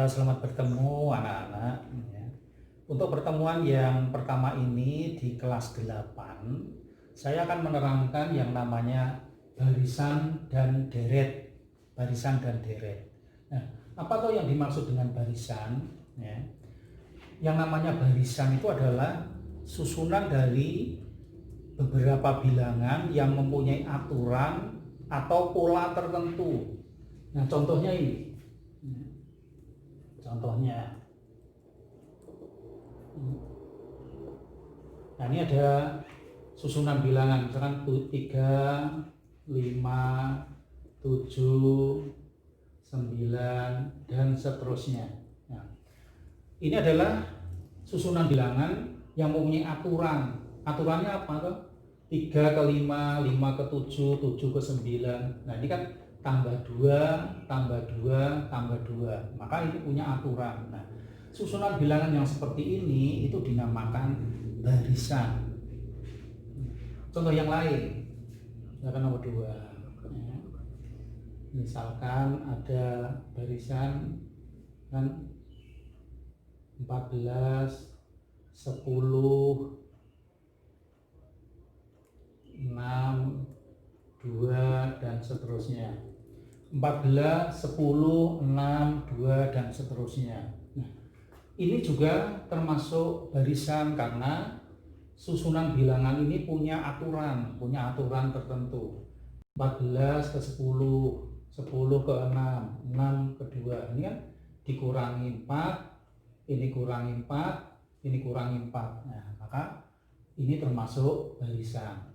Selamat bertemu anak-anak. Ya. Untuk pertemuan yang pertama ini di kelas 8, saya akan menerangkan yang namanya barisan dan deret. Barisan dan deret. Nah, apa tuh yang dimaksud dengan barisan? Ya. Yang namanya barisan itu adalah susunan dari beberapa bilangan yang mempunyai aturan atau pola tertentu. Nah, contohnya ini. Contohnya, nah ini ada susunan bilangan, misalkan 3, 5, 7, 9, dan seterusnya. Nah, ini adalah susunan bilangan yang mempunyai aturan. Aturannya apa tuh? 3 ke 5, 5 ke 7, 7 ke 9. Nah, ini kan tambah 2, tambah 2, tambah 2. Maka ini punya aturan. Nah, susunan bilangan yang seperti ini itu dinamakan barisan. Contoh yang lain, misalkan nomor 2. Misalkan ada barisan kan 14, 10, 6, 2, dan seterusnya. 14, 10, 6, 2, dan seterusnya. Nah, ini juga termasuk barisan karena susunan bilangan ini punya aturan tertentu. 14 ke 10, 10 ke 6, 6 ke 2. Ini kan dikurangi 4, ini kurangi 4, ini kurangi 4. Nah, maka ini termasuk barisan.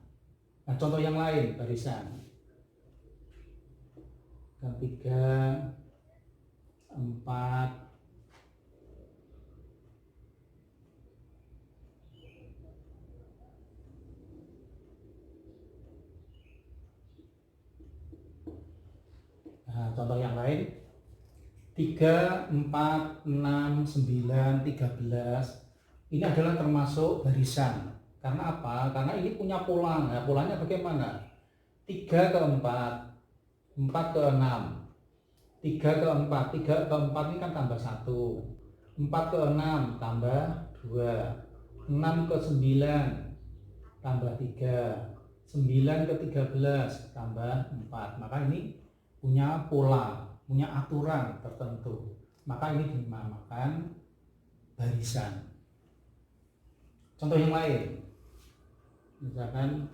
Nah, contoh yang lain barisan. 3, 4, 3, 4, 6, 9, 13. Ini adalah termasuk barisan. Karena apa? Karena ini punya pola. Nah, polanya bagaimana? 3 ke 4, 4 ke 6, 3 ke 4, 3 ke 4 ini kan tambah 1, 4 ke 6 tambah 2, 6 ke 9 tambah 3, 9 ke 13 tambah 4. Maka ini punya pola, punya aturan tertentu. Maka ini dinamakan barisan. Contoh yang lain, misalkan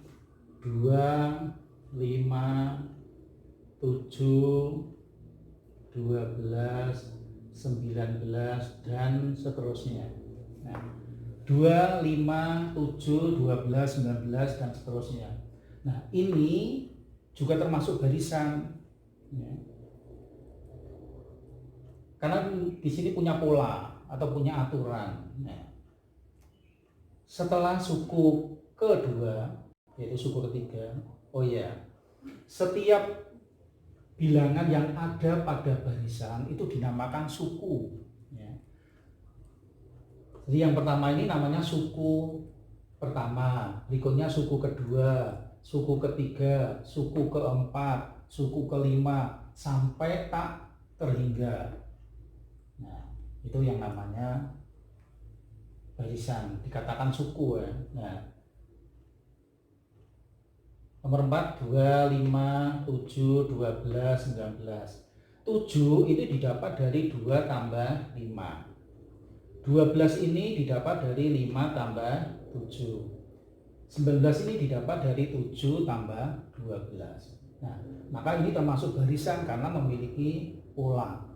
2, 5, 7, 12, 19, dan seterusnya. Nah, 2, 5, 7, 12, 19, dan seterusnya. Nah, ini juga termasuk barisan. Ya. Karena di sini punya pola atau punya aturan. Nah, setelah suku kedua, yaitu suku ketiga, setiap bilangan yang ada pada barisan itu dinamakan suku. Ya. Jadi yang pertama ini namanya suku pertama, berikutnya suku kedua, suku ketiga, suku keempat, suku kelima, sampai tak terhingga. Nah, itu yang namanya barisan, dikatakan suku ya. Nah, nomor 4, 2, 5, 7, 12, 19. 7 itu didapat dari 2 tambah 5. 12 ini didapat dari 5 tambah 7. 19 ini didapat dari 7 tambah 12. Nah, maka ini termasuk barisan karena memiliki pola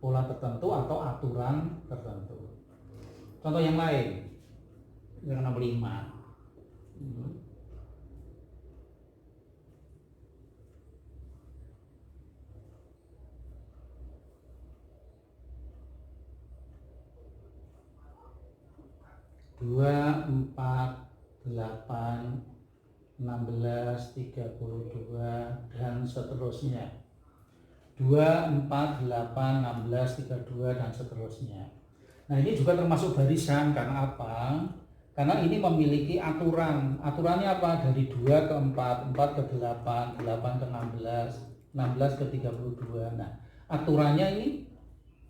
tertentu atau aturan tertentu. Contoh yang lain, yang nomor 5. 2, 4, 8, 16, 32, dan seterusnya. 2, 4, 8, 16, 32, dan seterusnya. Nah, ini juga termasuk barisan karena apa? Karena ini memiliki aturan. Aturannya apa? Dari 2 ke 4, 4 ke 8, 8 ke 16, 16 ke 32. Nah, aturannya ini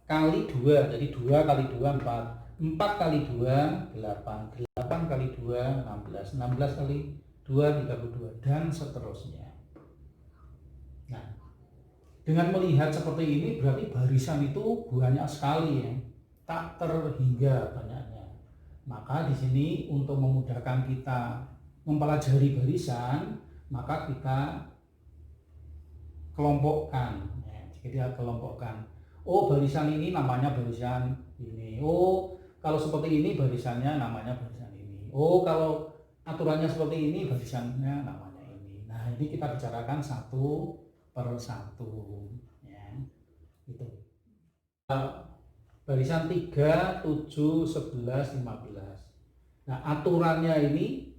kali 2, jadi 2 kali 2 4, 4 kali 2 8, 8 kali 2 16, 16 kali 2 32 dan seterusnya. Nah, dengan melihat seperti ini berarti barisan itu banyak sekali ya, tak terhingga banyaknya. Maka di sini untuk memudahkan kita mempelajari barisan, maka kita kelompokkan. Ya, kita kelompokkan. Oh, barisan ini namanya barisan ini. Oh, kalau seperti ini barisannya namanya barisan ini. Oh, kalau aturannya seperti ini barisannya namanya ini. Nah, ini kita bicarakan satu per satu. Ya, itu. Barisan 3, 7, 11, 15. Nah, aturannya ini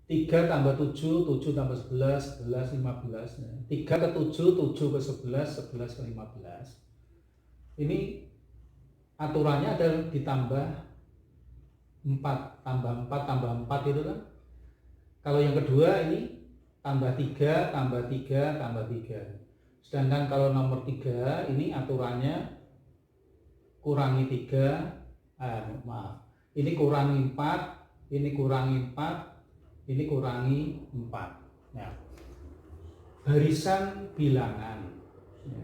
3 tambah 7, 7 tambah 11, 11, 15. 3 ke 7, 7 ke 11, 11 ke 15. Ini aturannya adalah ditambah 4, tambah 4, tambah 4 itu kan. Kalau yang kedua ini tambah 3, tambah 3, tambah 3. Sedangkan kalau nomor 3 ini aturannya kurangi 3, maaf. Ini kurangi 4, ini kurangi 4, ini kurangi 4. Ya. Barisan bilangan ya,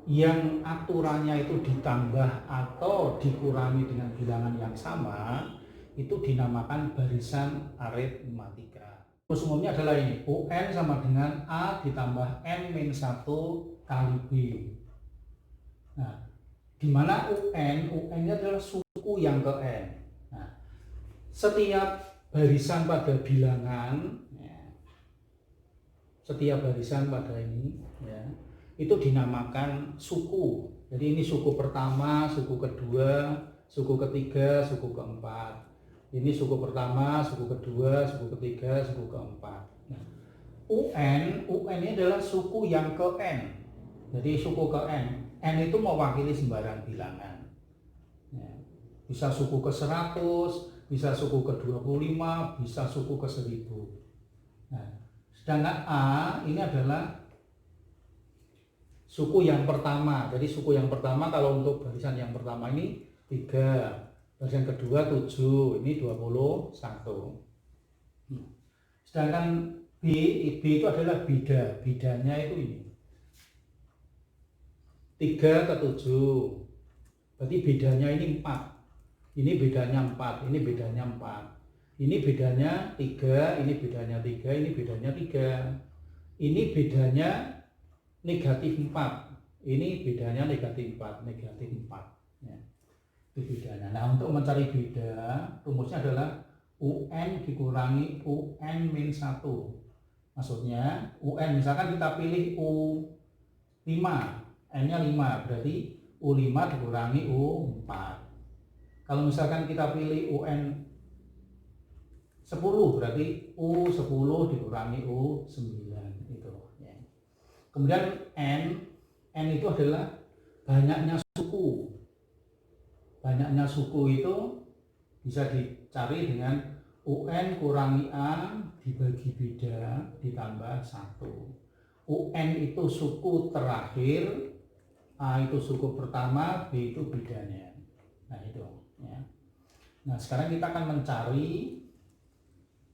yang aturannya itu ditambah atau dikurangi dengan bilangan yang sama itu dinamakan barisan aritmatika. Rumus umumnya adalah ini, UN sama dengan A ditambah N-1 kali B. Nah, di mana UN-nya adalah suku yang ke N. Nah, setiap barisan pada bilangan, ya, setiap barisan pada ini, ya, itu dinamakan suku. Jadi ini suku pertama, suku kedua, suku ketiga, suku keempat. Ini suku pertama, suku kedua, suku ketiga, suku keempat. Nah, UN ini adalah suku yang ke N. Jadi suku ke N itu mewakili sembarang bilangan. Ya, bisa suku ke 100, bisa suku ke 25, bisa suku ke 1000. Nah, sedangkan A ini adalah suku yang pertama. Jadi suku yang pertama kalau untuk barisan yang pertama ini 3, barisan kedua 7, ini 21. Sedangkan B itu adalah bidanya itu ini 3 ke 7, berarti bedanya ini 4, ini bedanya 4, ini bedanya 4, ini bedanya 3, ini bedanya 3, ini bedanya 3, ini bedanya negatif 4, ini bedanya negatif 4, negatif 4 ya, itu bedanya. Nah, untuk mencari beda rumusnya adalah UN dikurangi UN-1. Maksudnya UN misalkan kita pilih U5, N-nya 5, berarti U5 dikurangi U4. Kalau misalkan kita pilih UN 10, berarti U10 dikurangi U9 itu ya. Kemudian N itu adalah banyaknya suku. Banyaknya suku itu bisa dicari dengan UN kurangi A dibagi beda ditambah 1. UN itu suku terakhir, A itu suku pertama, B itu bedanya. Nah itu ya. Nah sekarang kita akan mencari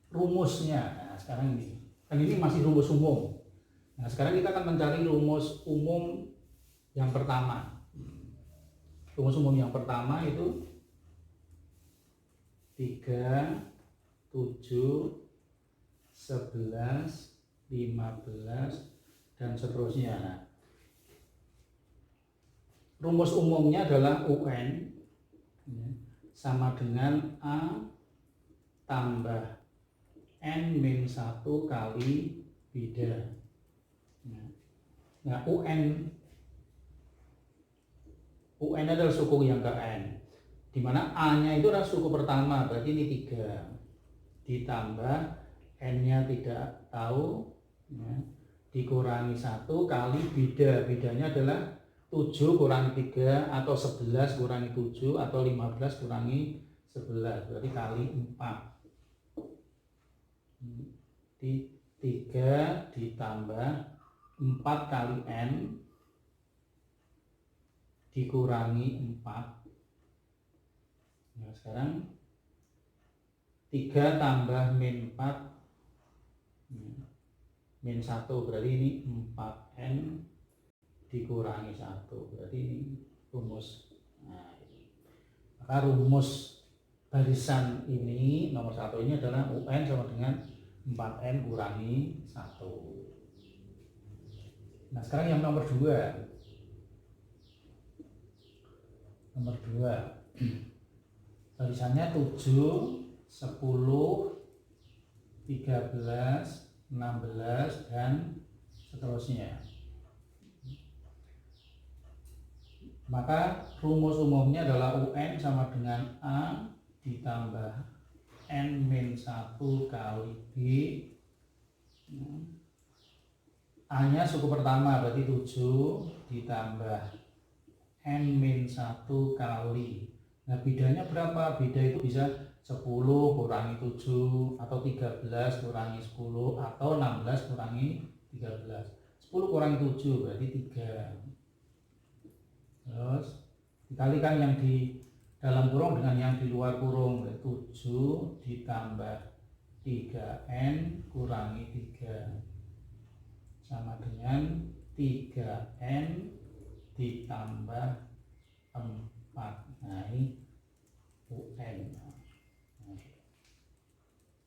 rumusnya. Nah sekarang ini, kan ini masih rumus umum. Nah sekarang kita akan mencari rumus umum yang pertama. Rumus umum yang pertama itu 3, 7, 11, 15 dan seterusnya. Nah, rumus umumnya adalah UN ya, sama dengan A tambah N-1 kali beda. Nah, UN adalah suku yang ke N, di mana A-nya itu adalah suku pertama, berarti ini 3 ditambah N-nya tidak tahu ya, dikurangi 1 kali bedanya adalah 7 kurangi 3 atau 11 kurangi 7 atau 15 kurangi 11, berarti kali 4. Di 3 ditambah 4 kali N dikurangi 4. Nah sekarang 3 tambah min 4 min 1 berarti ini 4n dikurangi 1, berarti ini rumus. Nah, maka rumus barisan ini nomor 1 ini adalah UN sama dengan 4n kurangi 1. Nah sekarang yang nomor 2. Nomor 2 barisannya 7, 10, 13, 16 dan seterusnya. Maka rumus umumnya adalah UN sama dengan A ditambah N-1 kali B. A nya suku pertama berarti 7 ditambah N-1 kali. Nah bedanya berapa? Beda itu bisa 10 kurangi 7 atau 13 kurangi 10 atau 16 kurangi 13. 10 kurangi 7 berarti 3. Terus dikalikan yang di dalam kurung dengan yang di luar kurung, 7 ditambah 3n kurangi 3 sama dengan 3n ditambah 4. Nah ini UN.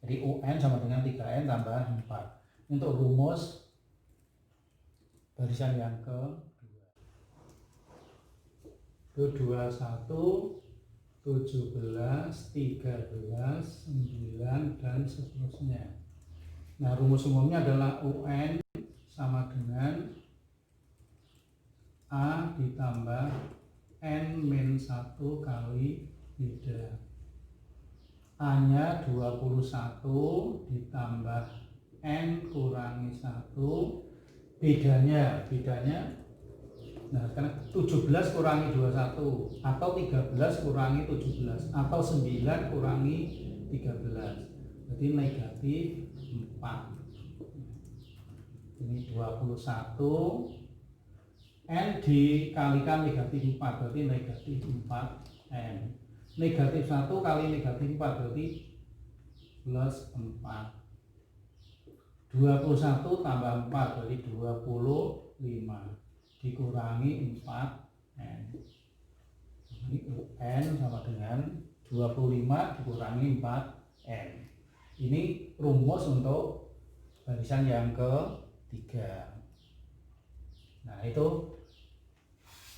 Jadi UN sama dengan 3n tambah 4. Ini untuk rumus barisan yang ke 21, 17, 13, 9 dan seterusnya. Nah rumus umumnya adalah UN sama dengan A ditambah N-1 kali beda. A nya 21 ditambah N kurangi 1. Bedanya nah sekarang 17 kurangi 21 atau 13 kurangi 17 atau 9 kurangi 13, berarti negatif 4. Ini 21 N dikalikan negatif 4 berarti negatif 4N. Negatif 1 kali negatif 4 berarti plus 4. 21 tambah 4 berarti 25 dikurangi 4n. Ini UN sama dengan 25 dikurangi 4n. Ini rumus untuk barisan yang ketiga. Nah itu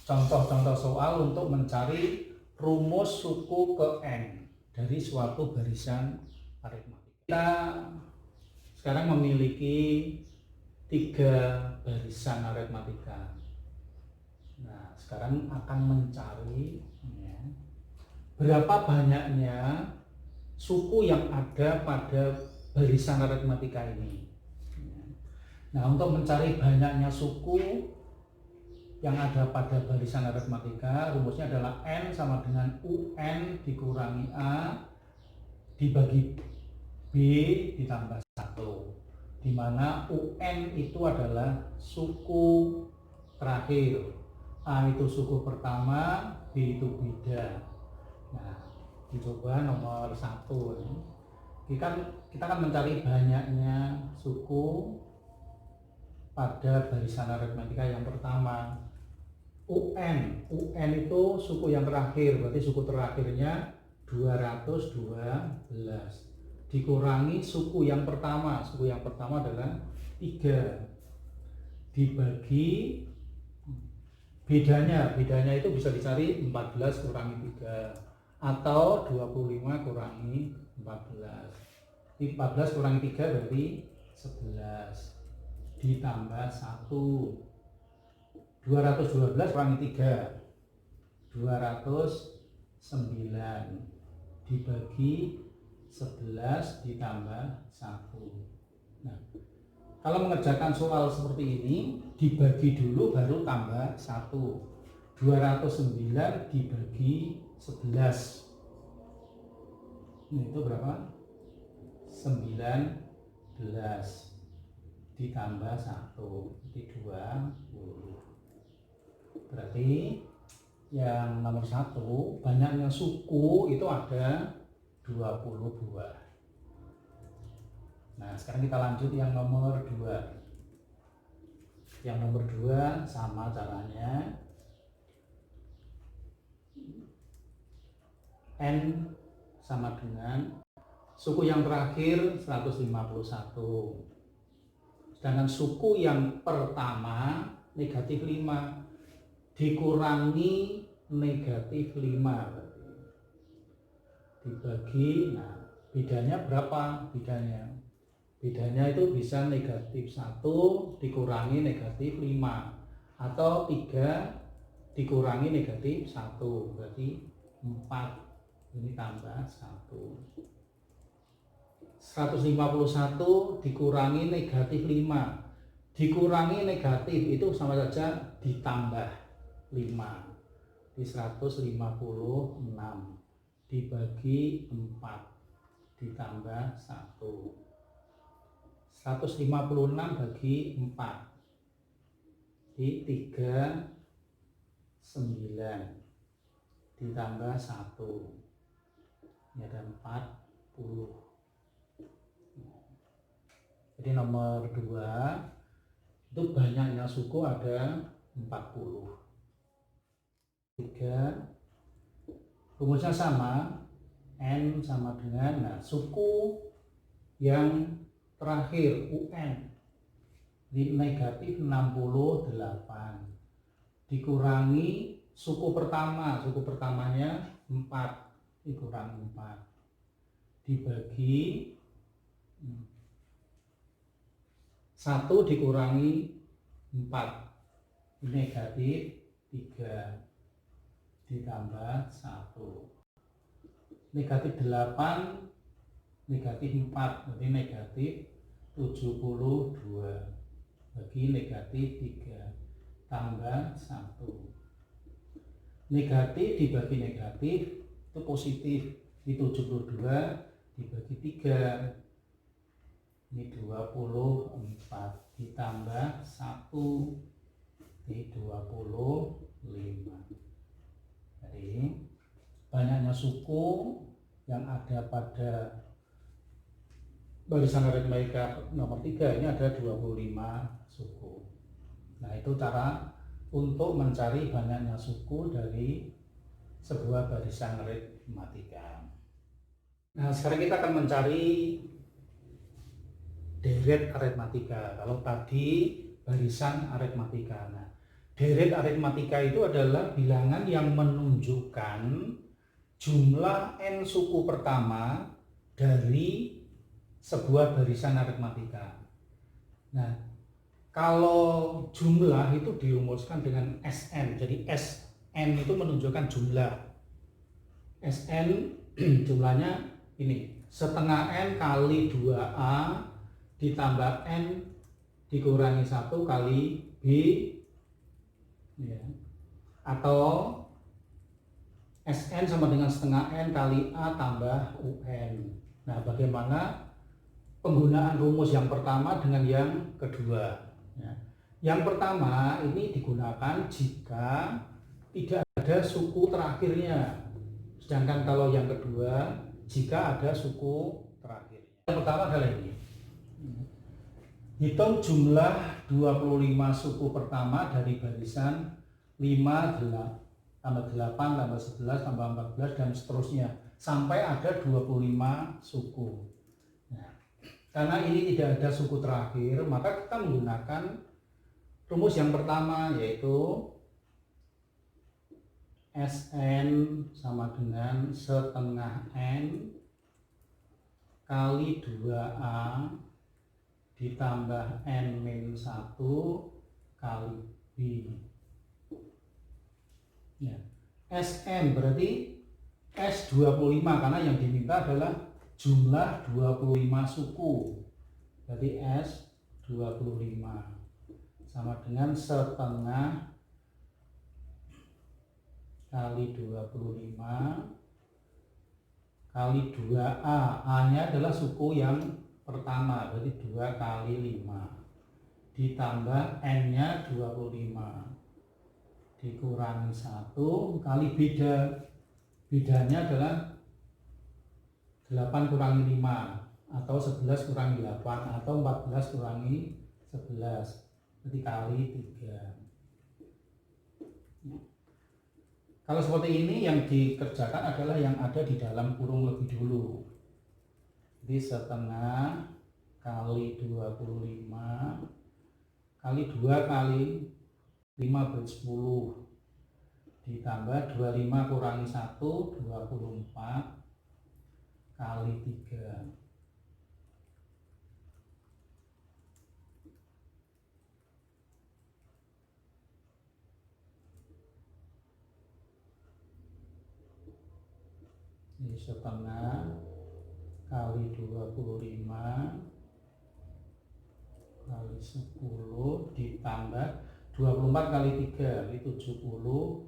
contoh-contoh soal untuk mencari rumus suku ke n dari suatu barisan aritmatika. Kita sekarang memiliki 3 barisan aritmatika. Nah, sekarang akan mencari ya, berapa banyaknya suku yang ada pada barisan aritmatika ini. Nah, untuk mencari banyaknya suku yang ada pada barisan aritmatika, rumusnya adalah N sama dengan UN dikurangi A dibagi B ditambah 1, di mana UN itu adalah suku terakhir, A itu suku pertama, B itu beda. Nah, dicoba nomor 1. Kita akan mencari banyaknya suku pada barisan aritmatika yang pertama. UN itu suku yang terakhir, berarti suku terakhirnya 212 dikurangi suku yang pertama. Suku yang pertama adalah 3 dibagi bedanya itu bisa dicari 14 kurangi 3 atau 25 kurangi 14. 14 kurangi 3 berarti 11 ditambah 1. 212 kurangi 3 209 dibagi 11 ditambah 1. Nah, kalau mengerjakan soal seperti ini, dibagi dulu baru tambah 1. 209 dibagi 11. Ini itu berapa? 19 ditambah 1 berarti 20. Berarti yang nomor 1, banyaknya suku itu ada 20 buah. Nah, sekarang kita lanjut yang nomor 2. Yang nomor 2 sama caranya. N sama dengan suku yang terakhir 151. Sedangkan suku yang pertama negatif 5 dikurangi negatif 5 dibagi, nah bedanya berapa? Bedanya itu bisa negatif 1 dikurangi negatif 5 atau 3 dikurangi negatif 1, berarti 4, ini tambah 1. 151 dikurangi negatif 5 dikurangi negatif itu sama saja ditambah 5, di 156 dibagi 4 ditambah 1. 156 bagi 4 di 39 ditambah 1, ini ada 40. Jadi nomor 2 itu banyaknya suku ada 40. 3, rumusnya sama, N sama dengan suku yang terakhir UN di negatif 68 dikurangi suku pertamanya 4 dikurangi 4 dibagi 1 dikurangi 4 negatif 3 ditambah 1, negatif 8 negatif 4 berarti negatif 72 bagi negatif 3 tambah 1, negatif dibagi negatif itu positif, di 72 dibagi 3 ini 24 ditambah 1 di 25. Jadi banyaknya suku yang ada pada barisan aritmatika nomor 3 ini ada 25 suku. Nah, itu cara untuk mencari banyaknya suku dari sebuah barisan aritmatika. Nah, sekarang kita akan mencari deret aritmatika. Kalau tadi barisan aritmatika. Nah, deret aritmatika itu adalah bilangan yang menunjukkan jumlah n suku pertama dari sebuah barisan aritmatika. Nah, kalau jumlah itu dirumuskan dengan Sn. Jadi Sn itu menunjukkan jumlah. Sn jumlahnya ini, setengah n kali 2a ditambah n dikurangi 1 kali b, ya. Atau Sn sama dengan setengah n kali a tambah un. Nah, bagaimana penggunaan rumus yang pertama dengan yang kedua, ya. Yang pertama ini digunakan jika tidak ada suku terakhirnya, sedangkan kalau yang kedua jika ada suku terakhir. Yang pertama adalah ini, hitung jumlah 25 suku pertama dari barisan 5, 8, tambah 8, tambah 11, tambah 14 dan seterusnya sampai ada 25 suku. Nah, karena ini tidak ada suku terakhir, maka kita menggunakan rumus yang pertama, yaitu Sn sama dengan setengah n kali 2a ditambah n-1 kali b. Ya. Sn berarti S25 karena yang diminta adalah jumlah 25 suku. Berarti S25 sama dengan setengah kali 25 kali 2A. A-nya adalah suku yang pertama, berarti 2 kali 5 ditambah N-nya 25 dikurangi 1 kali bedanya adalah 8 kurangi 5 atau 11 kurangi 8 atau 14 kurangi 11, jadi kali 3. Kalau seperti ini yang dikerjakan adalah yang ada di dalam kurung lebih dulu. Jadi setengah kali 25 kali 2 kali 5 berarti 10 ditambah 25 kurangi 1 24 kali 3. Ini setengah kali 25 kali 10 ditambah 24 kali 3 ini 72.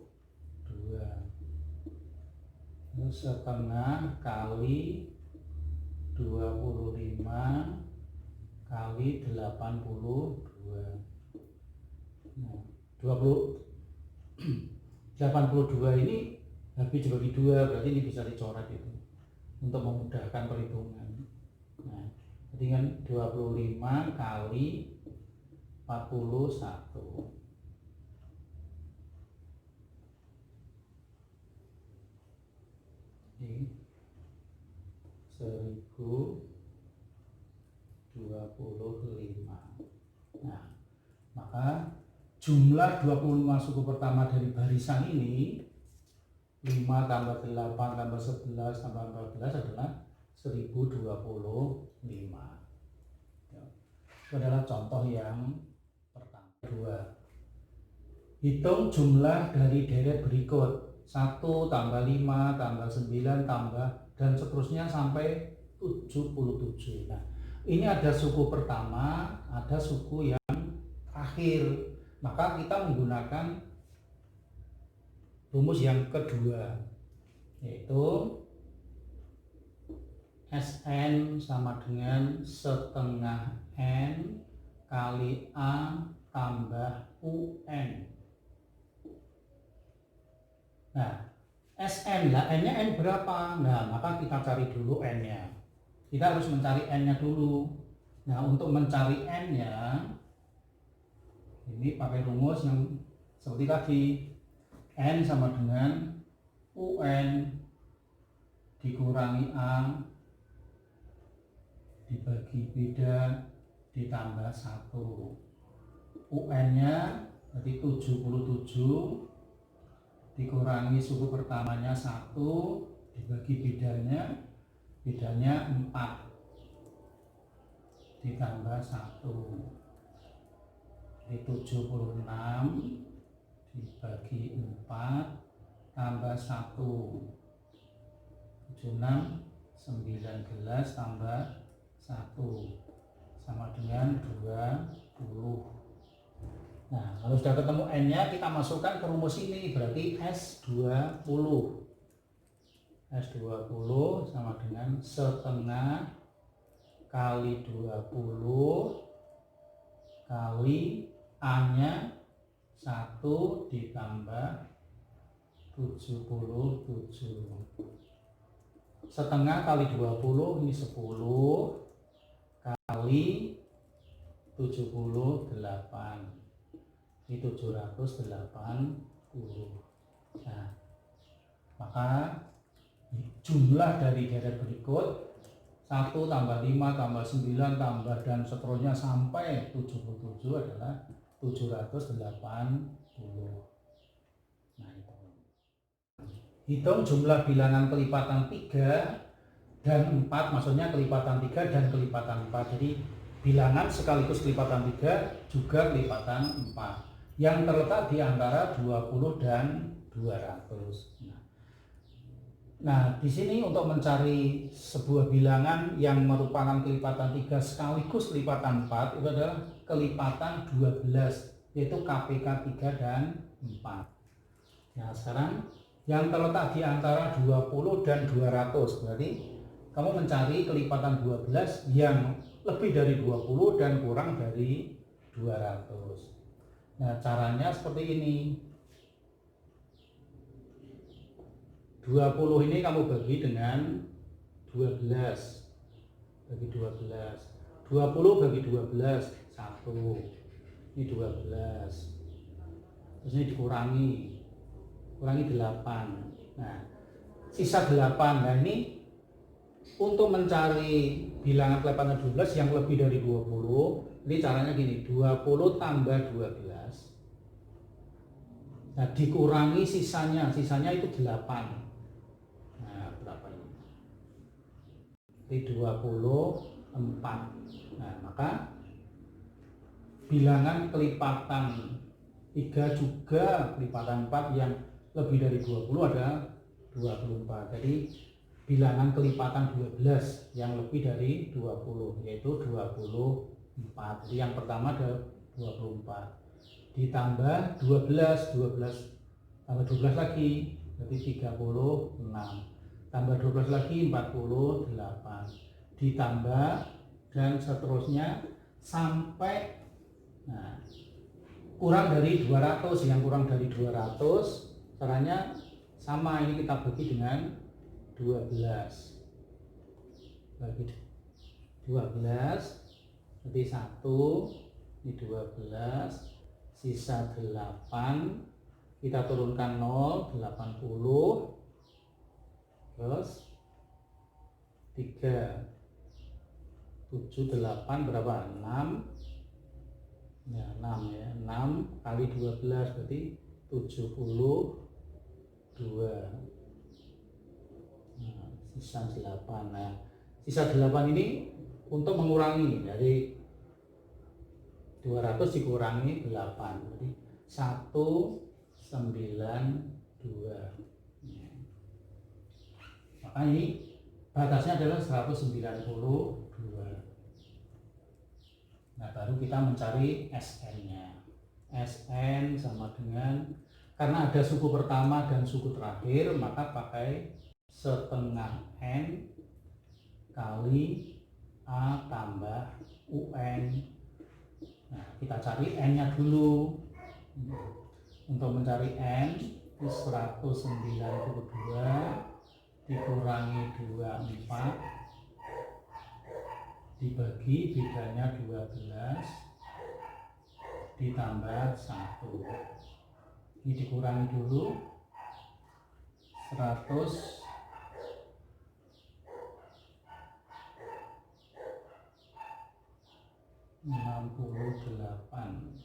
Ini setengah kali 25 kali 82. Nah, 82 ini habis dibagi 2, berarti ini bisa dicoret itu untuk memudahkan perhitungan. Nah, jadi kan 25 kali 41. Jadi 1025. Nah, maka jumlah 25 suku pertama dari barisan ini 5 tambah 8 tambah 11 tambah 14 adalah 1025. Ya. Itu adalah contoh yang pertama. 2. Hitung jumlah dari deret berikut 1 tambah 5 tambah 9 tambah dan seterusnya sampai 77. Nah, ini ada suku pertama, ada suku yang terakhir. Maka kita menggunakan rumus yang kedua, yaitu Sn sama dengan setengah N kali A tambah UN. Nah, Sn lah, N-nya N berapa? Nah, maka kita cari dulu N-nya. Kita harus mencari N-nya dulu. Nah, untuk mencari N-nya, ini pakai rumus yang seperti tadi. N sama dengan UN dikurangi A dibagi beda ditambah 1. UN-nya berarti 77 dikurangi suku pertamanya 1 dibagi bedanya 4 ditambah 1. Jadi 76 dibagi 4 tambah 1. 76 19 tambah 1 sama dengan 20. Nah, kalau sudah ketemu N-nya, kita masukkan ke rumus ini, berarti S20. S20 sama dengan setengah kali 20 kali A-nya 1 ditambah 77. Setengah kali 20 ini 10 kali 78. Ini 780. Nah, maka jumlah dari deret berikut 1 tambah 5 tambah 9 tambah dan seterusnya sampai 77 adalah 780. Nah, itu. Hitung jumlah bilangan kelipatan 3 dan 4, maksudnya kelipatan 3 dan kelipatan 4. Jadi bilangan sekaligus kelipatan 3 juga kelipatan 4 yang terletak di antara 20 dan 200. Nah, di sini untuk mencari sebuah bilangan yang merupakan kelipatan 3 sekaligus kelipatan 4 itu adalah kelipatan 12, yaitu KPK 3 dan 4. Nah, sekarang yang terletak di antara 20 dan 200, berarti kamu mencari kelipatan 12 yang lebih dari 20 dan kurang dari 200. Nah, caranya seperti ini. 20 ini kamu bagi dengan 12. Bagi 12. 20 bagi 12, 1. Ini 12. Terus ini dikurangi. Kurangi 8. Nah, sisa 8. Nah, ini untuk mencari bilangan kelepasan 12 yang lebih dari 20, ini caranya gini, 20 tambah 12. Nah, dikurangi sisanya itu 8. Nah, berapa ini? Ini 24. Nah, maka bilangan kelipatan 3 juga kelipatan 4 yang lebih dari 20 ada 24. Jadi bilangan kelipatan 12 yang lebih dari 20 yaitu 24. Jadi yang pertama ada 24 ditambah 12 tambah 12 lagi berarti 36 tambah 12 lagi 48 ditambah dan seterusnya sampai kurang dari 200. Yang kurang dari 200 caranya sama, ini kita bagi dengan 12 bagi 12 jadi 1, ini 12, sisa 8, kita turunkan 0, 80, terus 3, 7, 8 berapa? 6 ya, 6 ya, 6 kali 12 berarti 72. Sisa 8. Nah, sisa 8 ini untuk mengurangi dari 200 dikurangi 8 jadi 192. Maka ini batasnya adalah 192. Nah, baru kita mencari SN-nya. SN sama dengan, karena ada suku pertama dan suku terakhir, maka pakai setengah N kali A tambah UN. Nah, kita cari N-nya dulu. Untuk mencari N, 192 dikurangi 24 dibagi bedanya 12 ditambah 1. Ini dikurangi dulu 168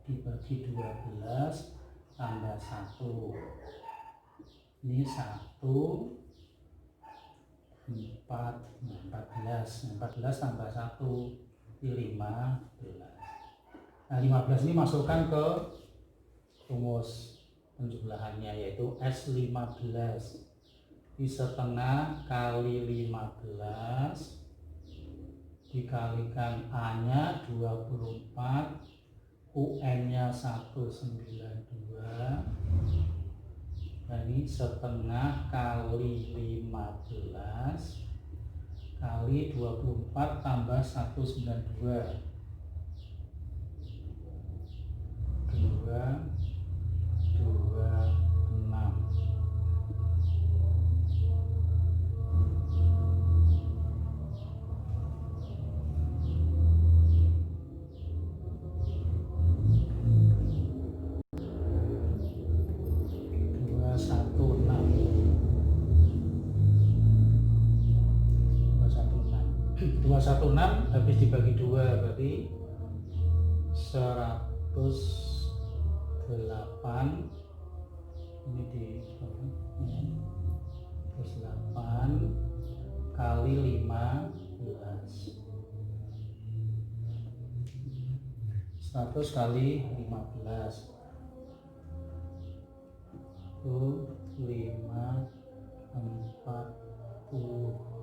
dibagi 12 tambah 1. Ini 1 14 tambah 1 ini 15. Nah, 15 ini masukkan ke rumus penjumlahannya yaitu S15 di setengah kali 15 dikalikan A-nya 24, UN-nya 192. Nah, ini setengah kali 15 kali 24 tambah 192 226. Dua satu enam habis dibagi 2 berarti 108. Ini di 108 kali 15, 100 kali 15 itu 540.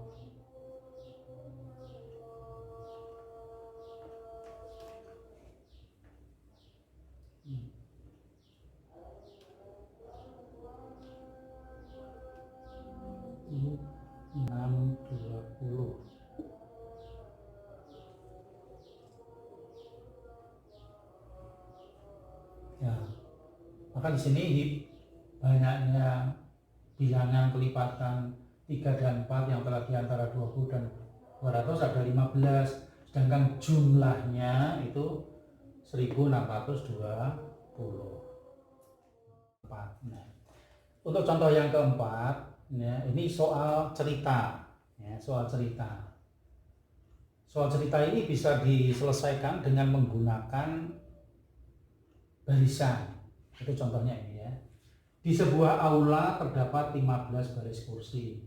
Ini 620. Ya, maka di sini banyaknya bilangan kelipatan 3 dan 4 yang terlagi antara 20 dan 200 ada 15, sedangkan jumlahnya itu 1624. Nah, untuk contoh yang keempat, ya, ini soal cerita. Ya, soal cerita. Soal cerita ini bisa diselesaikan dengan menggunakan barisan. Itu contohnya ini ya. Di sebuah aula terdapat 15 baris kursi.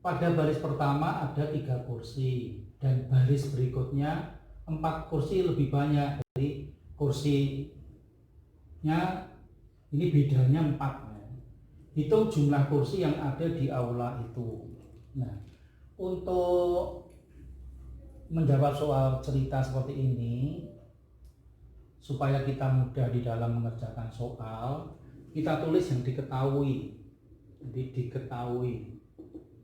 Pada baris pertama ada 3 kursi dan baris berikutnya 4 kursi lebih banyak dari kursinya. Ini bedanya 4 ya. Hitung jumlah kursi yang ada di aula itu. Nah, untuk menjawab soal cerita seperti ini, supaya kita mudah di dalam mengerjakan soal, kita tulis yang diketahui. Jadi diketahui,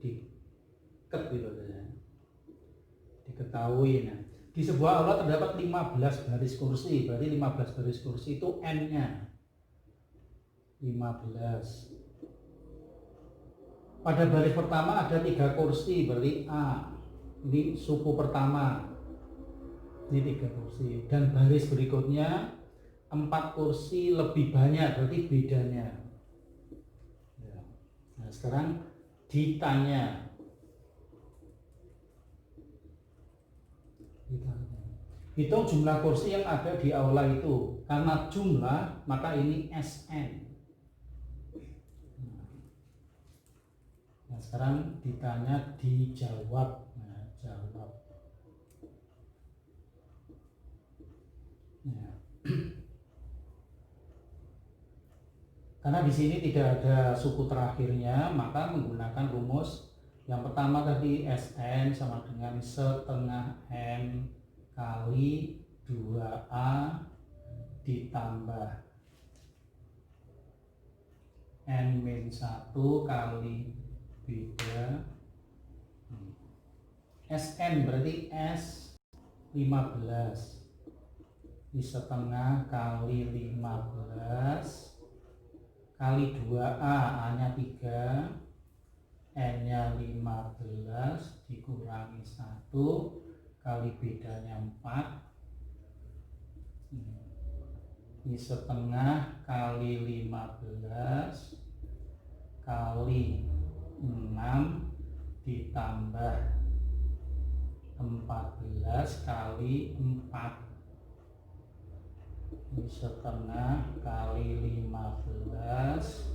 diket gitu ya. Diketahui. Nah, di sebuah aula terdapat 15 baris kursi, berarti 15 baris kursi itu N-nya 15. Pada baris pertama ada 3 kursi, berarti A. Ini suku pertama, ini 3 kursi, dan baris berikutnya 4 kursi lebih banyak, berarti bedanya. Nah, sekarang ditanya, hitung jumlah kursi yang ada di aula itu. Karena jumlah, maka ini SN. Nah, sekarang ditanya, dijawab. Nah, jawab. Nah. Karena di sini tidak ada suku terakhirnya, maka menggunakan rumus yang pertama tadi SN sama dengan setengah N kali 2A ditambah N-1 kali beda. SN berarti S 15 di setengah kali 15 kali 2A, A-nya 3, N-nya 15 dikurangi 1 kali bedanya 4 di setengah kali 15 kali 6 ditambah 14 kali 4 di setengah kali 15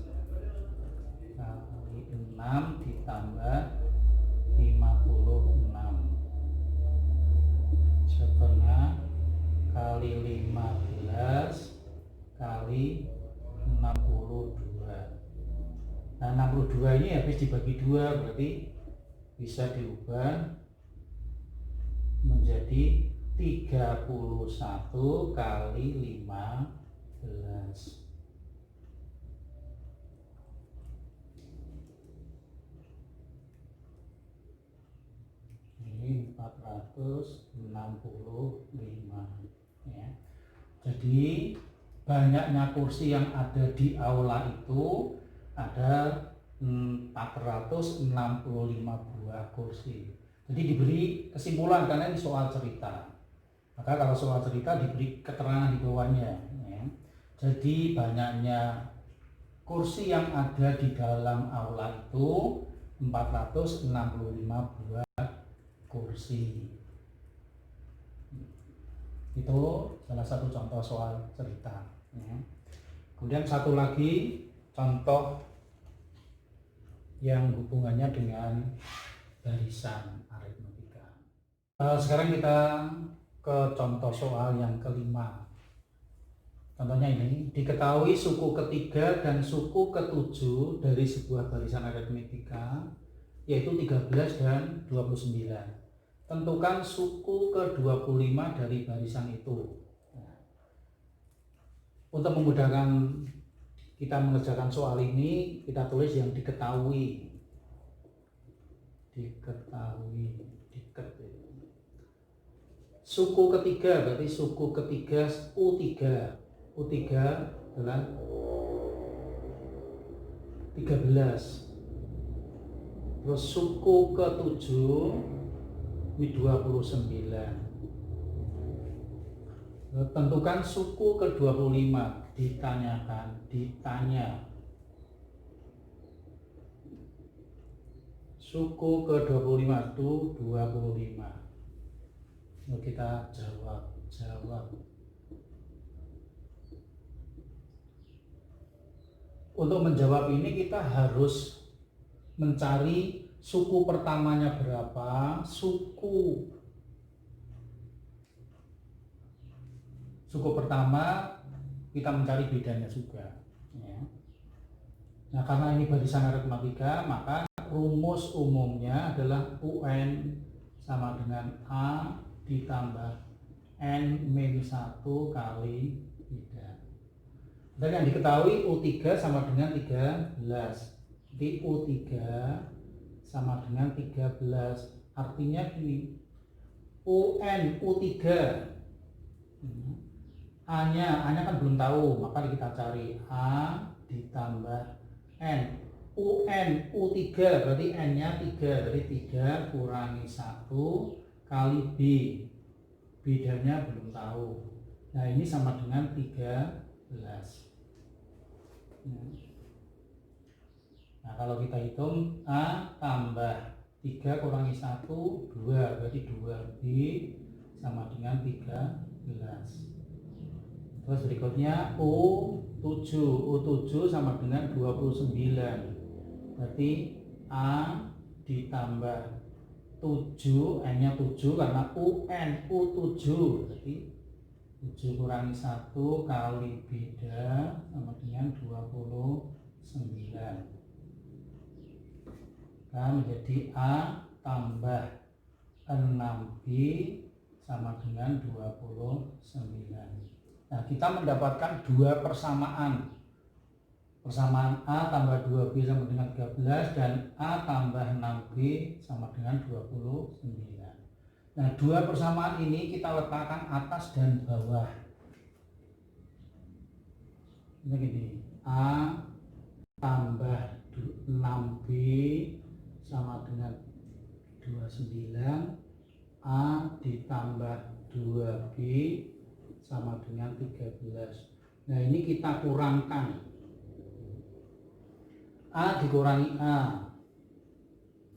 kali 6 ditambah 56 setengah kali 15 kali 62. Nah, 62 ini habis dibagi 2, berarti bisa diubah menjadi 31 kali 15. Ini 465 ya. Jadi banyaknya kursi yang ada di aula itu ada 465 buah kursi. Jadi diberi kesimpulan karena ini soal cerita. Maka kalau soal cerita diberi keterangan di bawahnya ya. Jadi banyaknya kursi yang ada di dalam aula itu 465 buah kursi. Itu salah satu contoh soal cerita ya. Kemudian satu lagi contoh yang hubungannya dengan barisan aritmetika. Sekarang kita ke contoh soal yang kelima. Contohnya ini, diketahui suku ketiga dan suku ketujuh dari sebuah barisan aritmetika, yaitu 13 dan 29. Tentukan suku ke-25 dari barisan itu. Untuk memudahkan kita mengerjakan soal ini, kita tulis yang diketahui. Diketahui, diket. Suku ketiga berarti suku ketiga U3. U3 adalah 13. Terus suku ke-7 ini 29. Tentukan suku ke-25. Ditanya. Suku ke-25 itu 25. Lalu kita jawab. Untuk menjawab ini kita harus mencari suku pertamanya berapa, suku pertama kita mencari bedanya juga ya. Nah, karena ini barisan aritmatika, maka rumus umumnya adalah UN sama dengan A ditambah N-1 kali beda. Dan yang diketahui U3 sama dengan 13. Jadi U3 sama dengan 13. Artinya gini, UN U3 A-nya kan belum tahu, maka kita cari A ditambah N. UN U3 berarti N-nya 3, berarti 3 kurangi 1 kali B. Bedanya belum tahu. Nah, ini sama dengan 13. Nah, kalau kita hitung A tambah 3 kurangi 1, 2, berarti 2B sama dengan 13. Terus berikutnya U7 sama dengan 29. Berarti A ditambah 7, N-nya 7 karena UN U7, berarti 7 kurangi 1 kali beda sama dengan 29. Nah, menjadi A tambah 6B sama dengan 29. Nah, kita mendapatkan dua persamaan. Persamaan A tambah 2B sama dengan 13 dan A tambah 6B sama dengan 29. Nah, dua persamaan ini kita letakkan atas dan bawah. Ini gini, A tambah 6B sama dengan 29, A ditambah 2B sama dengan 13. Nah, ini kita kurangkan. A dikurangi A,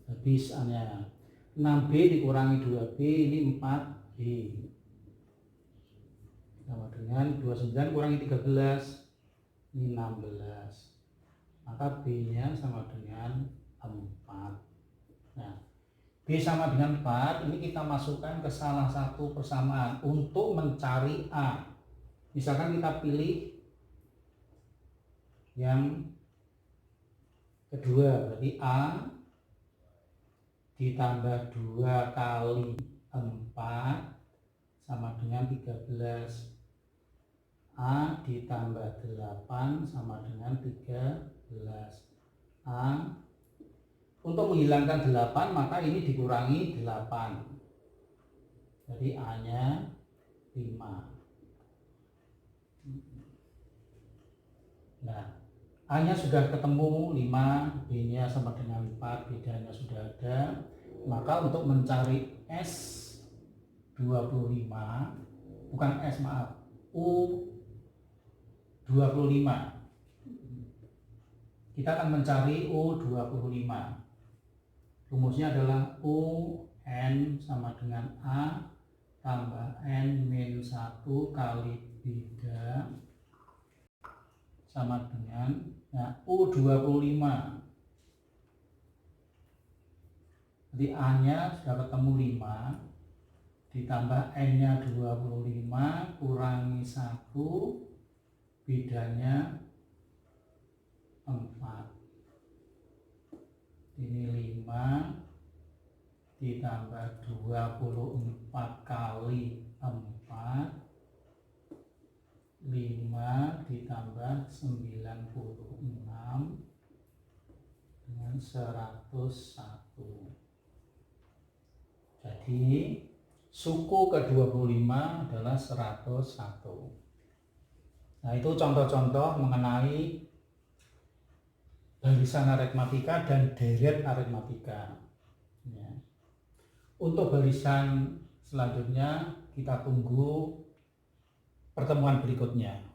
habis A-nya. 6B dikurangi 2B, ini 4B. Sama dengan 29 kurangi 13, ini 16. Maka B-nya sama dengan 4. Nah, B sama dengan 4, ini kita masukkan ke salah satu persamaan untuk mencari A. Misalkan kita pilih yang kedua, berarti A ditambah 2 kali 4 sama dengan 13. A ditambah 8 sama dengan 13. A, untuk menghilangkan 8 maka ini dikurangi 8. Jadi A-nya 5. Nah, A-nya sudah ketemu 5, B-nya sama dengan 4, bedanya sudah ada. Maka untuk mencari S25, bukan S, maaf, U25, kita akan mencari U25. Rumusnya adalah UN sama dengan A tambah N-1 kali beda sama dengan U25. Jadi A-nya sudah ketemu 5 ditambah N-nya 25 kurangi 1, bedanya 4. Ini 5 ditambah 24 kali 4, 5 ditambah 96 dengan 101. Jadi suku ke-25 adalah 101. Nah, itu contoh-contoh mengenai barisan aritmatika dan deret aritmatika. Ya. Untuk barisan selanjutnya kita tunggu pertemuan berikutnya.